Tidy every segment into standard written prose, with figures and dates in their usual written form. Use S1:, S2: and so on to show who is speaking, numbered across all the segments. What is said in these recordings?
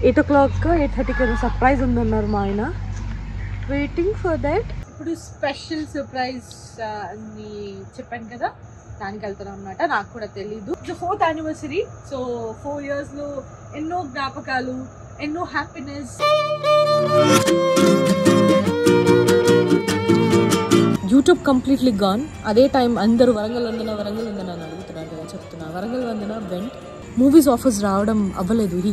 S1: 8 o'clock 8:30కి ఏదో surprise ఉందన్నారు మా ఆయన. Waiting for that. ఇప్పుడు స్పెషల్ సర్ప్రైజ్ అని చెప్పాను కదా, దానికి వెళ్తున్నాం అనమాట. నాకు కూడా తెలీదు. It's 4th anniversary. So 4 years లో ఎన్నో జ్ఞాపకాలు, ఎన్నో హ్యాపీనెస్. YouTube completely gone. అదే టైం అందరూ వరంగల్ వందన అని అడుగుతున్నారు కదా, చెప్తున్నా. వరంగల్ వందన వెంట్. మూవీస్ ఆఫర్స్ రావడం అవ్వలేదు. He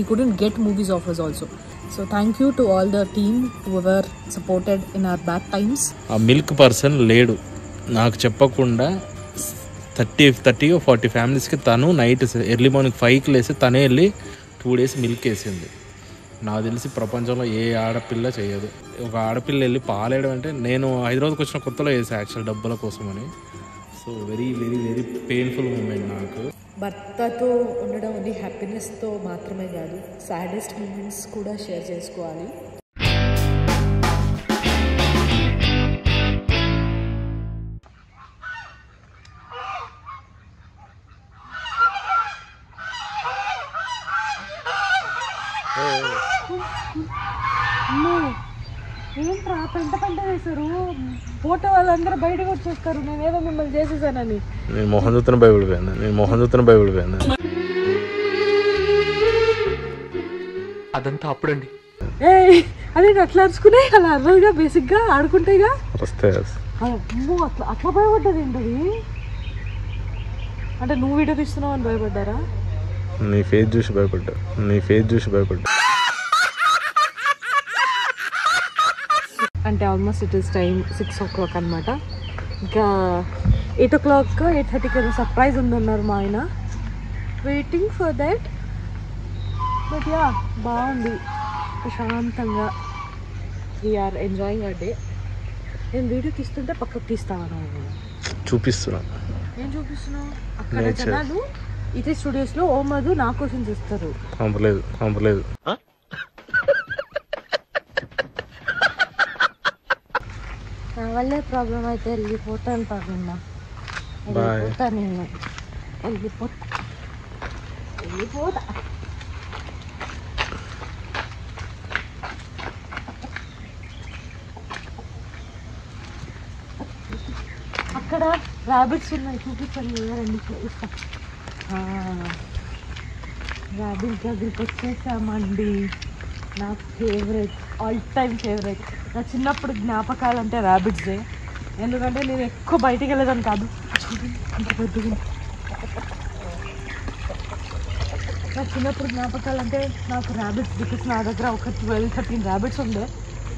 S1: couldn't get movies offers also. So thank you to all the team whoever supported in our bad times.
S2: ఆ మిల్క్ పర్సన్ లేడు, నాకు చెప్పకుండా 30-40 ఫ్యామిలీస్కి తను నైట్ ఎర్లీ మార్నింగ్ 5కి లేసి తనే వెళ్ళి 2 days మిల్క్ వేసింది. నాకు తెలిసి ప్రపంచంలో ఏ ఆడపిల్ల చేయదు. ఒక ఆడపిల్ల వెళ్ళి పాలేయడం అంటే, నేను హైదరాబాద్కి వచ్చిన కొత్తలో వేసాను యాక్చువల్ డబ్బుల కోసమని. So very very very painful moment నాకు.
S1: భర్తతో ఉండడం అది హ్యాపీనెస్తో మాత్రమే కాదు, సాడెస్ట్ మూమెంట్స్ కూడా షేర్ చేసుకోవాలి. ఏంట్రా పెంట వేశారు, ఫోటో వాళ్ళందరూ బయటకు వచ్చేస్తారు, నేనేదో మిమ్మల్ని చేసేసానని.
S2: నేను మొహం చూస్తున్న భయపడిపోయాను. అదంతా అప్పుడండి.
S1: అదే అట్లా అరుచుకునే అలా అర్రలుగా బేసిక్గా ఆడుకుంటేగా అట్లా భయపడ్డది ఏంటది. అంటే నువ్వు వీడియో తీస్తున్నావు అని భయపడ్డారా?
S2: నీ ఫేస్ చూసి భయపడ్డా.
S1: అంటే almost it is time 6 o'clock అనమాట. ఇంకా 8 o'clock 8:30కి ఏదో సర్ప్రైజ్ ఉందన్నారు మా ఆయన. Waiting for that. But yeah, బాగుంది, ప్రశాంతంగా. We are enjoying our day. నేను వీడియో తీస్తుంటే పక్కకు తీస్తాను.
S2: చూపిస్తున్నా.
S1: ఏం చూపిస్తున్నావు? అక్కడ జనాలు ఇదే స్టూడియోస్లో ఓమదు నా కోసం చూస్తారు.
S2: పంపలేదు.
S1: నా వల్లే ప్రాబ్లం అయితే వెళ్ళిపోతాను. పగమ్మా నేను వెళ్ళిపోతా. అక్కడ ర్యాబిట్స్ ఉన్నాయి, చూపించండి. రండి చూపిస్తా. ర్యాబిట్ దగ్గరికి వచ్చేసామండి. నా ఫేవరెట్, ఆల్ టైమ్ ఫేవరెట్. నా చిన్నప్పుడు జ్ఞాపకాలు అంటే ర్యాబిట్సే. ఎందుకంటే నేను ఎక్కువ బయటికి వెళ్ళేదాన్ని కాదు. నా చిన్నప్పుడు జ్ఞాపకాలు అంటే నాకు ర్యాబిట్స్. బికాస్ నా దగ్గర ఒక 12-13 ర్యాబిట్స్ ఉండే.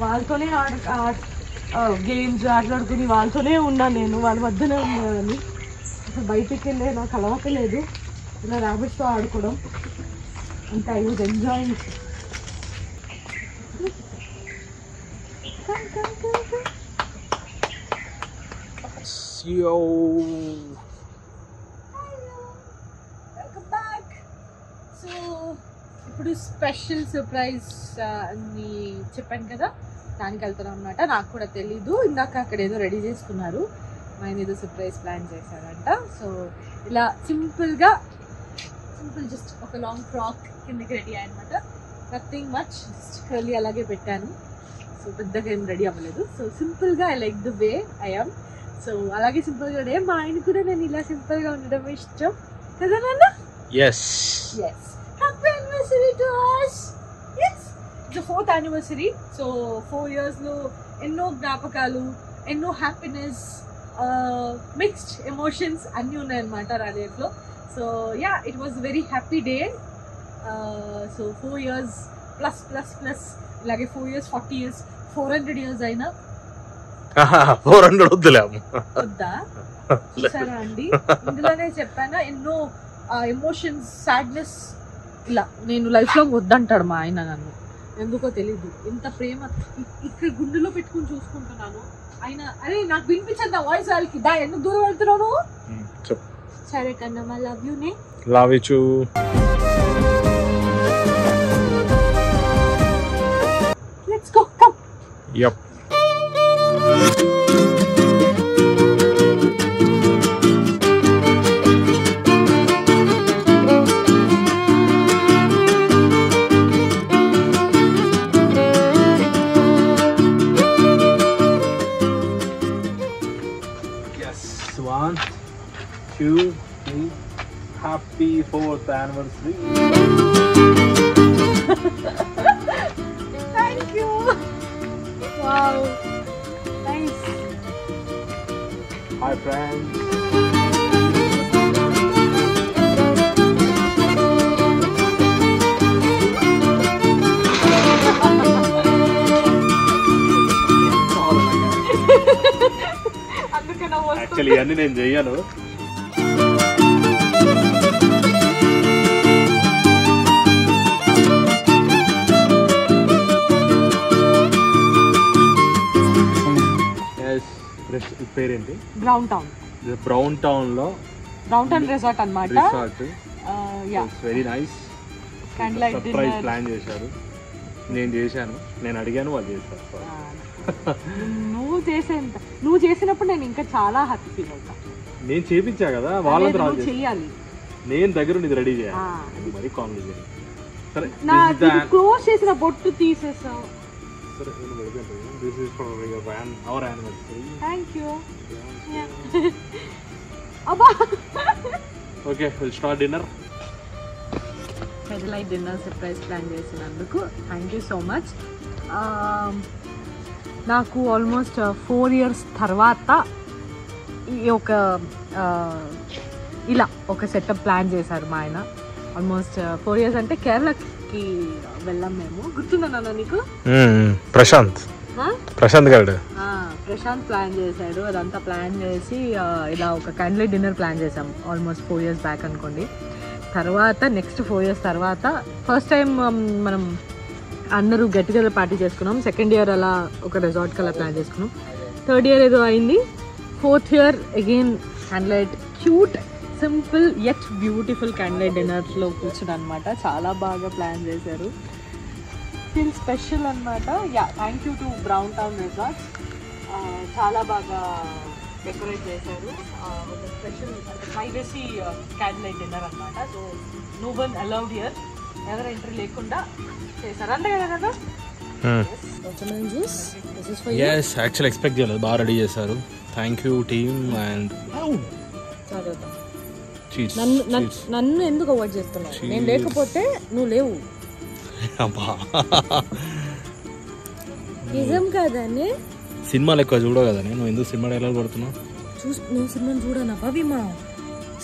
S1: వాళ్ళతోనే గేమ్స్ ఆటలాడుకుని వాళ్ళతోనే ఉన్నాను నేను. వాళ్ళ మధ్యనే ఉండేదాన్ని. అసలు బయటికి వెళ్ళే నాకు అలవాటు లేదు ఇలా ర్యాబిట్స్తో ఆడుకోవడం. అంటే ఐ వాజ్ ఎంజాయింగ్. సో ఇప్పుడు స్పెషల్ సర్ప్రైజ్ అని చెప్పాను కదా, దానికి వెళ్తున్నాం అనమాట. నాకు కూడా తెలీదు. ఇందాక అక్కడ ఏదో రెడీ చేసుకున్నారు, ఆయన ఏదో సర్ప్రైజ్ ప్లాన్ చేశారంట. సో ఇలా సింపుల్ జస్ట్ ఒక లాంగ్ ఫ్రాక్ కిందకి రెడీ అయ్యనమాట. నథింగ్ మచ్, జస్ట్ కర్లీ అలాగే పెట్టాను. సో పెద్దగా ఏం రెడీ అవ్వలేదు. సో సింపుల్గా I like the way I am. So అలాగే సింపుల్గా రెడీ. మా ఆయన కూడా నేను ఇలా సింపుల్గా ఉండడం ఇష్టం కదా నాన్న.
S2: Yes.
S1: Happy anniversary to us. Yes. It's 4th anniversary. So 4 years లో ఎన్నో జ్ఞాపకాలు, ఎన్నో హ్యాపీనెస్, మిక్స్డ్ ఎమోషన్స్ అన్నీ ఉన్నాయన్నమాట నా లైఫ్లో. So yeah, it was very happy day. So 4 years plus ఇలాగే 4 years 40 years 400 years అయినా
S2: 400 వద్దులే
S1: వద్దా. చూసారా అండి, ఇందులోనే చెప్పానా ఎన్నో ఎమోషన్స్, సాడ్నెస్. ఇలా నేను లైఫ్ లాంగ్ వద్దంటాడు మా ఆయన నన్ను. ఎందుకో తెలీదు. ఎంత ప్రేమ ఇక్కడ గుండెలో పెట్టుకుని చూసుకుంటున్నాను. ఆయన అరే నాకు వినిపించండి నా వాయిస్ వాళ్ళకి. దా, ఎందుకు దూరం వెళ్తున్నాను? సరే కన్నమ్మ, లవ్ యూ నే.
S2: Love you two.
S1: Let's go, come.
S2: Yep. 4th anniversary.
S1: Thank you. Wow. Nice.
S2: Hi friends. Actually, అన్ని నేను చెయ్యను. పేరేంటి?
S1: Brown town.
S2: బ్రౌన్ టౌన్ లో
S1: బ్రౌన్ టౌన్ రిసార్ట్ అన్నమాట.
S2: Resort.
S1: Yeah.
S2: Very nice.
S1: Candle light
S2: surprise plan చేశారు. నేను చేశాను, నేను అడిగాను, వాళ్ళు చేశారు.
S1: నువ్వు చేసినప్పుడు నేను ఇంకా చాలా హ్యాపీ ఫీల్ అవుతా.
S2: నేను చేపించా కదా, వాళ్ళంతా
S1: చెయ్యాలి.
S2: నేను దగ్గర ఇది రెడీ చేయాలి. మరి కాన్ఫిడెంట్. సరే,
S1: క్లోజ్ చేసిన బొట్టు తీసేసావు.
S2: సరే, this is for our anniversary.
S1: Thank you. Abba.
S2: Okay, we'll start dinner.
S1: Candlelight dinner surprise plan చేసినందుకు థ్యాంక్ యూ సో మచ్. నాకు ఆల్మోస్ట్ 4 years తర్వాత ఒక ఇలా ఒక సెటప్ ప్లాన్ చేశారు మా ఆయన. ఆల్మోస్ట్ 4 years అంటే కేరళకి వెళ్ళాం మేము. గుర్తుందా నాన్న నీకు? ప్రశాంత్ గారు ప్రశాంత్ ప్లాన్ చేశాడు. అదంతా ప్లాన్ చేసి ఇలా ఒక క్యాండిల్ డిన్నర్ ప్లాన్ చేసాం ఆల్మోస్ట్ 4 years బ్యాక్ అనుకోండి. తర్వాత నెక్స్ట్ 4 years తర్వాత ఫస్ట్ టైం మనం అందరూ గెట్ టుగెదర్ పార్టీ చేసుకున్నాం. 2nd year అలా ఒక రిసార్ట్కి అలా ప్లాన్ చేసుకున్నాం. 3rd year ఏదో అయింది. 4th year again candle cute simple yet beautiful candle డిన్నర్లో కూర్చుని అనమాట. చాలా బాగా ప్లాన్ చేశారు. ఫీల్ స్పెషల్ అనమాట. Yeah, thank you to Brown Town Resorts. చాలా బాగా డెకరేట్ చేశారు. ఒక స్పెషల్ ప్రైవసీ క్యాండిల్ డిన్నర్ అనమాట. So no one allowed here, ఎవరు ఎంట్రీ లేకుండా చేశారు. అంతే కదా కదా?
S2: yes, actually expect చేయలేదు, బాగా రెడీ చేశారు. Thank you team. అండ్
S1: నన్ను ఎందుకు అవాయిడ్ చేస్తున్నావు? నేను లేకపోతే నువ్వు లేవు. నిజం కాదని
S2: సినిమాలు ఎక్కువ చూడవు కదా, నువ్వు ఎందుకు సినిమా డైలాగ్ కొడుతున్నావు?
S1: నేను సినిమాని చూడనా భవిమా?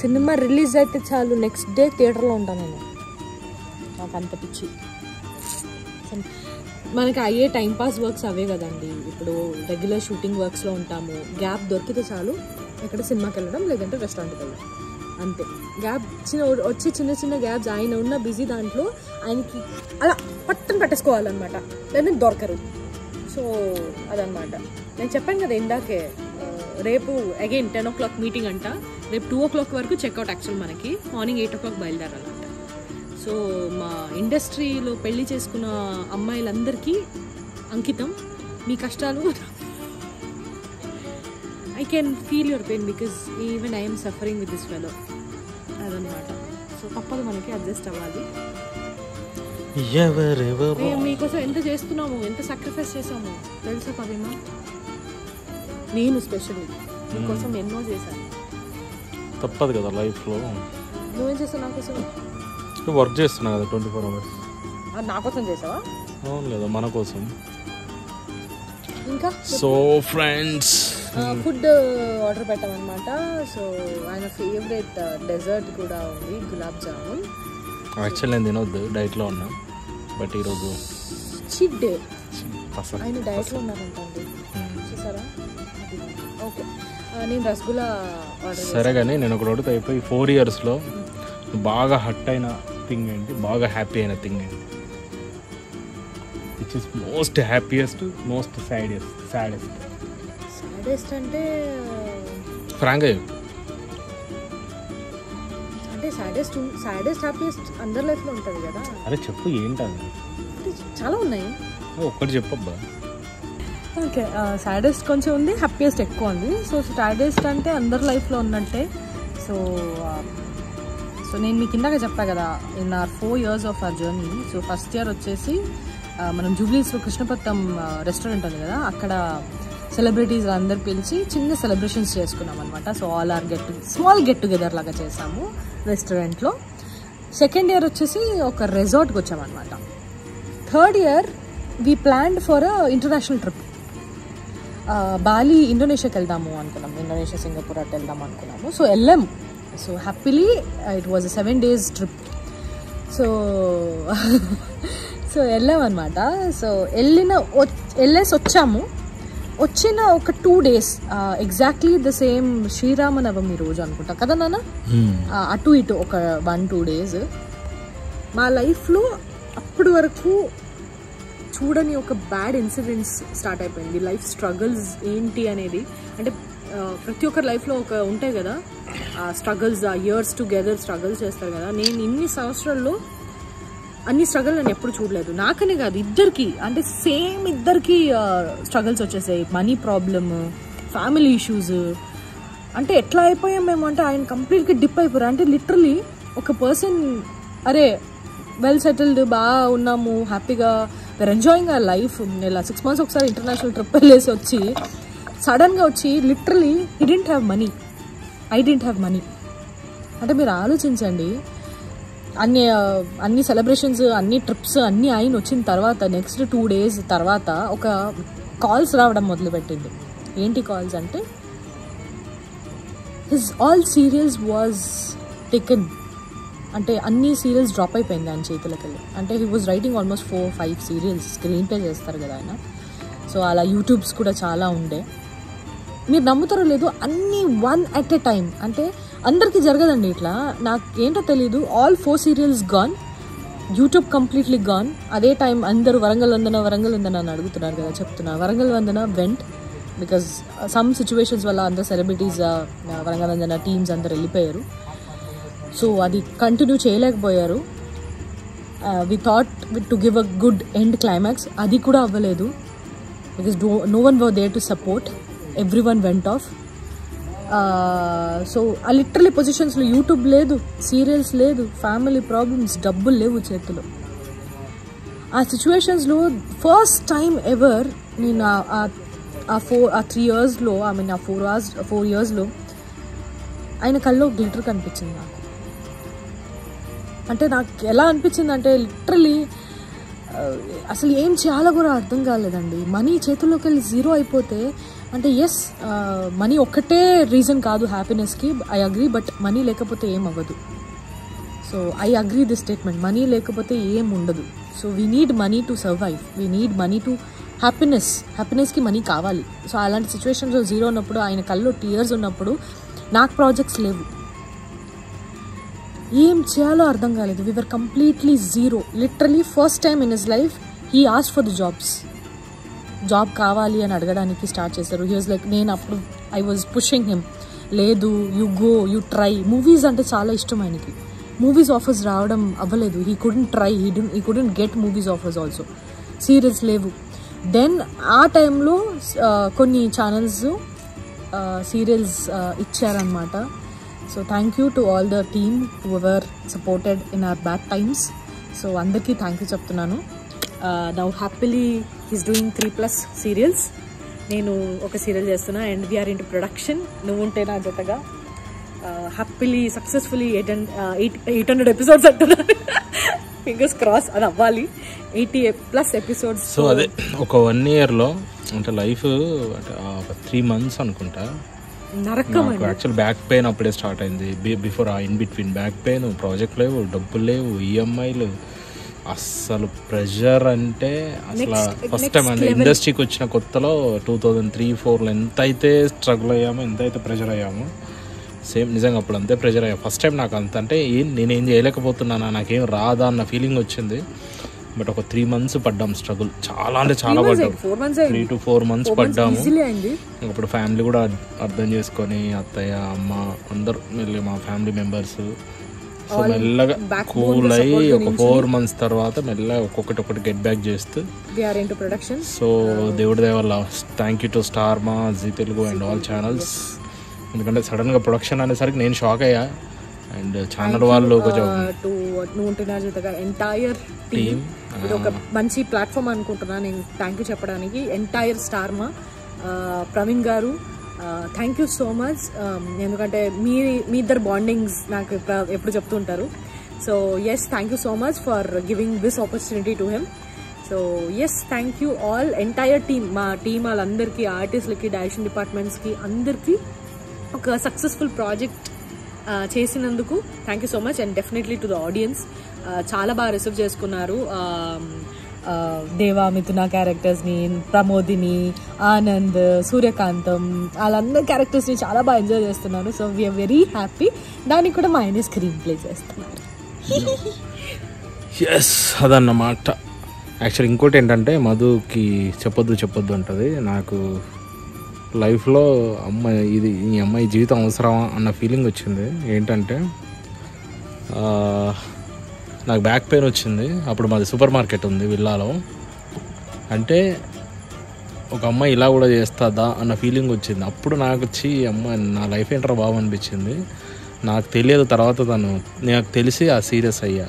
S1: సినిమా రిలీజ్ అయితే చాలు నెక్స్ట్ డే థియేటర్లో ఉంటాను నేను. నాకు అంత పిచ్చి. మనకి అయ్యే టైంపాస్ వర్క్స్ అవే కదండి. ఇప్పుడు రెగ్యులర్ షూటింగ్ వర్క్స్లో ఉంటాము. గ్యాప్ దొరికితే చాలు ఎక్కడ సినిమాకి వెళ్ళడం, లేదంటే రెస్టారెంట్కి వెళ్ళడం, అంతే. గ్యాప్ వచ్చి చిన్న చిన్న గ్యాప్స్ ఆయన ఉన్న బిజీ దాంట్లో ఆయనకి అలా పట్టని పట్టేసుకోవాలన్నమాట, లేదా దొరకరు. సో అదనమాట. నేను చెప్పాను కదా ఇందాకే, రేపు అగైన్ 10 o'clock మీటింగ్ అంట. రేపు 2 o'clock వరకు చెక్అవుట్. యాక్చువల్ మనకి మార్నింగ్ 8 o'clock బయలుదేరాలంట. సో మా ఇండస్ట్రీలో పెళ్లి చేసుకున్న అమ్మాయిలందరికీ అంకితం. మీ కష్టాలు I can feel your pain because even I'm suffering with this fellow. అదనమాట. సో తప్పదు, మనకి అడ్జస్ట్ అవ్వాలి. మేము మీకోసం ఎంత చేస్తున్నాము, ఎంత సాక్రిఫైస్ చేసాము తెలుసా పదేమా? నేను స్పెషల్లీ మీకోసం ఎన్నో చేశాను.
S2: తప్పదు కదా లైఫ్లో.
S1: నువ్వేం చేస్తావు నా కోసం?
S2: వర్క్ చేస్తున్నా కదా 24 hours.
S1: నా కోసం చేసావా?
S2: అవును లేదా, మన కోసం.
S1: ఇంకా
S2: సో ఫ్రెండ్స్
S1: ఫుడ్ ఆర్డర్ పెట్టామన్నమాట. సో ఆయన ఫేవరెట్ డెజర్ట్ కూడా ఉంది, గులాబ్ జామున్.
S2: యాక్చువల్ నేను తినొద్దు, డైట్లో ఉన్నా. బట్ ఈరోజు
S1: చీట్ డే, ఆయన డైట్లో ఉన్నారంటండి. చూసారా? ఓకే, నేను రసగుల్లా ఆర్డర్.
S2: సరే కానీ నేను ఒకటి అడుగుతా, అయిపోయి 4 yearsలో బాగా హట్ అయిన థింగ్ ఏంటి, బాగా హ్యాపీ అయిన థింగ్ ఏంటి? Which is most happiest, most saddest
S1: అంటే
S2: ఫ్రాంక్గా
S1: అంటే సాడెస్ట్ హ్యాపీయెస్ట్ అందరి లైఫ్లో ఉంటుంది కదా.
S2: అరే చెప్పు, ఏంటది?
S1: చాలా ఉన్నాయి,
S2: ఒక్కటి చెప్పబ్బా.
S1: ఓకే, సాడెస్ట్ కొంచెం ఉంది, హ్యాపీయెస్ట్ ఎక్కువ ఉంది. సో సాడెస్ట్ అంటే అందరి లైఫ్లో ఉన్నట్టే. సో నేను మీకు ఇందాక చెప్పా కదా, in our 4 years of our journey. So first year వచ్చేసి మనం జూబ్లీస్లో కృష్ణపట్నం రెస్టారెంట్ ఉంది కదా, అక్కడ సెలబ్రిటీస్ అందరు పిలిచి చిన్న సెలబ్రేషన్స్ చేసుకున్నాం అనమాట. So all our small get together లాగా చేసాము రెస్టారెంట్లో. సెకండ్ ఇయర్ వచ్చేసి ఒక రిసార్ట్కి వచ్చామన్నమాట. Third year we planned for international trip. Bali ఇండోనేషియాకి వెళ్దాము అనుకున్నాము, ఇండోనేషియా సింగపూర్ అటు వెళ్దాము అనుకున్నాము. సో వెళ్ళాము. So happily it was 7 days trip. So వెళ్ళామన్నమాట. సో వెళ్ళేసి వచ్చాము. వచ్చిన ఒక 2 days exactly the same Sriramanavami రోజు అనుకుంటా కదా నాన్న, అటు ఇటు ఒక 1-2 days మా లైఫ్లో అప్పటి వరకు చూడని ఒక బ్యాడ్ ఇన్సిడెంట్స్ స్టార్ట్ అయిపోయింది. లైఫ్ స్ట్రగుల్స్ ఏంటి అనేది, అంటే ప్రతి ఒక్కరి లైఫ్లో ఒక ఉంటాయి కదా స్ట్రగుల్స్, ఇయర్స్ టుగెదర్ స్ట్రగుల్స్ చేస్తారు కదా. నేను ఇన్ని సంవత్సరాల్లో అన్ని స్ట్రగుల్ నేను ఎప్పుడు చూడలేదు. నాకనే కాదు, ఇద్దరికి, అంటే సేమ్ ఇద్దరికి స్ట్రగుల్స్ వచ్చేసాయి. Money problem, family issues. అంటే ఎట్లా అయిపోయాం మేము అంటే ఆయన కంప్లీట్గా డిప్ అయిపోయారు. అంటే లిటరలీ ఒక పర్సన్ అరే వెల్ సెటిల్డ్, బాగా ఉన్నాము, హ్యాపీగా వీఆర్ ఎంజాయింగ్ అవర్ లైఫ్, ఇలా 6 months ఒకసారి ఇంటర్నేషనల్ ట్రిప్ వెళ్ళేసి వచ్చి సడన్గా వచ్చి literally he didn't have money, I didn't have money. అంటే మీరు ఆలోచించండి, అన్ని సెలబ్రేషన్స్, అన్ని ట్రిప్స్ అన్నీ అయిన వచ్చిన తర్వాత నెక్స్ట్ 2 days తర్వాత ఒక కాల్స్ రావడం మొదలుపెట్టింది. ఏంటి కాల్స్ అంటే his all serials was taken. అంటే అన్ని సీరియల్స్ డ్రాప్ అయిపోయింది ఆయన చేతులకి వెళ్ళి. అంటే he was writing almost 4-5 serials, screen play చేస్తారు కదా ఆయన. సో అలా యూట్యూబ్స్ కూడా చాలా ఉండే. మీరు నమ్ముతారో లేదు, అన్నీ 1 at a time. అంటే అందరికీ జరగదండి ఇట్లా, నాకు ఏంటో తెలీదు. All 4 serials gone, YouTube completely gone. అదే టైం అందరూ వరంగల్ వందన అని అడుగుతున్నారు కదా, చెప్తున్నా వరంగల్ వందన వెంట్ బికాజ్ సమ్ సిచ్యువేషన్స్ వల్ల అందరు సెలబ్రిటీస్ వరంగల్ వందన టీమ్స్ అందరు వెళ్ళిపోయారు. సో అది కంటిన్యూ చేయలేకపోయారు. We thought to give a good end climax, అది కూడా అవ్వలేదు because no one were there to support, everyone went off. So ఆ లిటరలీ పొజిషన్స్లో యూట్యూబ్ లేదు, సీరియల్స్ లేదు, ఫ్యామిలీ ప్రాబ్లమ్స్, డబ్బులు లేవు చేతిలో. ఆ సిచ్యువేషన్స్లో ఫస్ట్ టైం ఎవర్ నేను ఆ 3 yearsలో, ఐ మీన్ ఆ 4 yearsలో ఆయన కల్లో గ్లిటర్ కనిపించింది నాకు. అంటే నాకు ఎలా అనిపించింది అంటే లిటరలీ అసలు ఏం చేయాలో కూడా అర్థం కాలేదండి. మనీ చేతుల్లోకి వెళ్ళి 0 అయిపోతే, అంటే ఎస్ మనీ ఒక్కటే రీజన్ కాదు హ్యాపీనెస్కి, ఐ అగ్రీ. బట్ మనీ లేకపోతే ఏం అవ్వదు. So I agree this statement, money లేకపోతే ఏం ఉండదు. So we need money to survive, we need money to హ్యాపీనెస్కి మనీ కావాలి. సో అలాంటి సిచ్యువేషన్స్లో 0 ఉన్నప్పుడు, ఆయన కల్లో టీయర్స్ ఉన్నప్పుడు, నాకు ప్రాజెక్ట్స్ లేవు, ఏం చేయాలో అర్థం కాలేదు. We were completely 0. Literally first time in his life he asked for the job కావాలి అని అడగడానికి స్టార్ట్ చేశారు. హీ వాజ్ లైక్, నేను అప్పుడు ఐ వాజ్ పుషింగ్ హిమ్, లేదు you go, you try. Movies అంటే చాలా ఇష్టం ఆయనకి. మూవీస్ ఆఫర్స్ రావడం అవ్వలేదు. He couldn't try, he couldn't get movies offers also. Serials లేవు. దెన్ ఆ టైంలో కొన్ని ఛానల్స్ సీరియల్స్ ఇచ్చారనమాట. So thank you to all the team who ever supported in our bad times. So అందరికీ థ్యాంక్ యూ చెప్తున్నాను. Now happily is doing 3+ serials. నేను ఒక serial చేస్తున్నా and we are into production. నువ్వు ఉంటే నా జతగా హ్యాపీలీ సక్సెస్ఫుల్లీ 800 episodes అంటున్నాను. ఫింగర్స్ క్రాస్, అది అవ్వాలి. 80+ episodes.
S2: సో అదే ఒక 1 yearలో అంటే లైఫ్ అంటే 3 months అనుకుంటా
S1: నరకం.
S2: యాక్చువల్ బ్యాక్ పెయిన్ అప్పుడే స్టార్ట్ అయింది. Before in between back pain, project లేవు, డబ్బులు లేవు, ఈఎంఐలు, అస్సలు ప్రెషర్. అంటే అసలు ఫస్ట్ టైం అండి ఇండస్ట్రీకి వచ్చిన కొత్తలో 2003-4లో ఎంత అయితే స్ట్రగుల్ అయ్యామో, ఎంత అయితే ప్రెషర్ అయ్యామో, సేమ్ నిజంగా అప్పుడు అంతే ప్రెషర్ అయ్యా. ఫస్ట్ టైం నాకు అంత అంటే నేనేం చేయలేకపోతున్నానా, నాకేం రాదా అన్న ఫీలింగ్ వచ్చింది. బట్ ఒక 3 months పడ్డాం స్ట్రగుల్, చాలా అంటే చాలా పడ్డాం. 3 to 4 months పడ్డాము. అప్పుడు ఫ్యామిలీ కూడా అర్థం చేసుకొని, అత్తయ్య, అమ్మ, అందరు మా ఫ్యామిలీ మెంబర్స్. సో మెల్లగా కూల్ అయ్యి ఒక 4 months తర్వాత మెల్లగా ఒక్కొక్కటి గెట్ బ్యాక్ చేస్తూ. సో దేవుడి దయ వల్ల thank you to Star Maa, Zee Telugu and all channels. ఎందుకంటే సడన్గా ప్రొడక్షన్ అనేసరికి నేను షాక్ అయ్యా. అండ్ ఛానల్ వాళ్ళు కొంచెం
S1: ఎంటైర్ టీమ్, ఇది ఒక మంచి ప్లాట్ఫామ్ అనుకుంటున్నా నేను థ్యాంక్ యూ చెప్పడానికి. ఎంటైర్ స్టార్మా, ప్రవీణ్ గారు, థ్యాంక్ యూ సో మచ్. ఎందుకంటే మీ ఇద్దరు బాండింగ్స్ నాకు ఎప్పుడు చెప్తుంటారు. So yes, thank you so much for giving this opportunity to him. So yes, thank you all, entire team, మా టీం వాళ్ళందరికీ, ఆర్టిస్ట్లకి, డైరెక్షన్ డిపార్ట్మెంట్స్కి అందరికీ ఒక సక్సెస్ఫుల్ ప్రాజెక్ట్ చేసినందుకు thank you so much. And definitely to the audience, చాలా బాగా receive చేసుకున్నారు. దేవా, మిథున క్యారెక్టర్స్ని, ప్రమోదిని, ఆనంద్, సూర్యకాంతం, వాళ్ళందరి క్యారెక్టర్స్ని చాలా బాగా ఎంజాయ్ చేస్తున్నారు. So we are very happy. దానికి కూడా మా ఆయనే స్క్రీన్ ప్లే చేస్తున్నారు.
S2: ఎస్, అదన్నమాట. యాక్చువల్లీ ఇంకోటి ఏంటంటే, మధుకి చెప్పొద్దు ఉంటుంది. నాకు లైఫ్లో ఈ అమ్మాయి జీవితం అవసరమా అన్న ఫీలింగ్ వచ్చింది. ఏంటంటే, నాకు బ్యాక్ పెయిన్ వచ్చింది. అప్పుడు మాది సూపర్ మార్కెట్ ఉంది విల్లాలో. అంటే ఒక అమ్మాయి ఇలా కూడా చేస్తుందా అన్న ఫీలింగ్ వచ్చింది. అప్పుడు నాకు వచ్చి అమ్మాయి నా లైఫ్ ఏంటరా బాగా అనిపించింది. నాకు తెలియదు, తర్వాత నాకు తెలిసి ఆ సీరియస్ అయ్యా.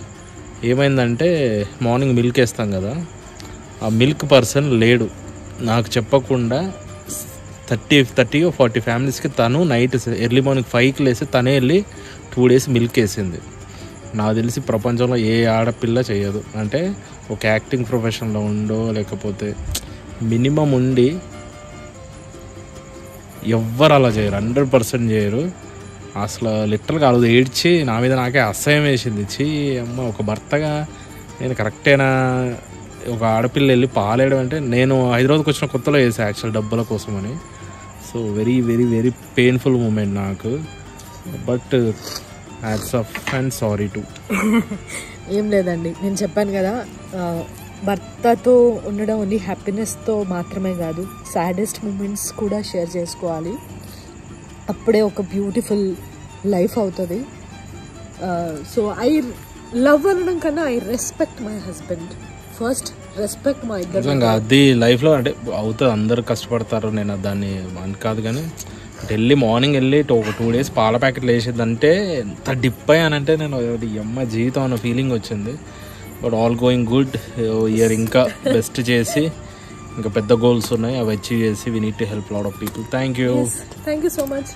S2: ఏమైందంటే, మార్నింగ్ మిల్క్ వేస్తాం కదా, ఆ మిల్క్ పర్సన్ లేడు. నాకు చెప్పకుండా 30-40 ఫ్యామిలీస్కి తను నైట్ ఎర్లీ మార్నింగ్ 5కి లేసి తనే వెళ్ళి 2 days మిల్క్ వేసింది. నాకు తెలిసి ప్రపంచంలో ఏ ఆడపిల్ల చేయదు. అంటే ఒక యాక్టింగ్ ప్రొఫెషన్లో ఉండో లేకపోతే మినిమం ఉండి ఎవ్వరు అలా చేయరు, 100% చేయరు. అసలు లిటరల్గా అలా ఏడ్చి నా మీద నాకే అసహ్యం వేసింది. అమ్మ, ఒక భర్తగా నేను కరెక్టేనా? ఒక ఆడపిల్ల వెళ్ళి పాలేయడం అంటే, నేను హైదరాబాద్కి వచ్చిన కొత్తలో వేసాను యాక్చువల్ డబ్బుల కోసమని. So very very very painful moment నాకు. But hats off and sorry to.
S1: ఏం లేదండి, నేను చెప్పాను కదా, భర్తతో ఉండడం ఓన్లీ హ్యాపీనెస్తో మాత్రమే కాదు, సాడెస్ట్ మూమెంట్స్ కూడా షేర్ చేసుకోవాలి. అప్పుడే ఒక బ్యూటిఫుల్ లైఫ్ అవుతుంది. సో ఐ లవ్ అనడం కన్నా I respect my husband first, respect my ఇద్దరు.
S2: నిజంగా అది లైఫ్లో అంటే అవుతుంది, అందరు కష్టపడతారు, నేను దాన్ని అని కాదు. కానీ వెళ్ళి మార్నింగ్ వెళ్ళి ఒక 2 days పాల ప్యాకెట్లు వేసేదంటే ఎంత డిప్ అయ్యానంటే, నేను ఈ అమ్మాయి జీవితం అన్న ఫీలింగ్ వచ్చింది. But all going good. Year ఇంకా బెస్ట్ చేసి, ఇంకా పెద్ద గోల్స్ ఉన్నాయి, అవి అచీవ్ చేసి we need to help lot of people. Thank you
S1: so much.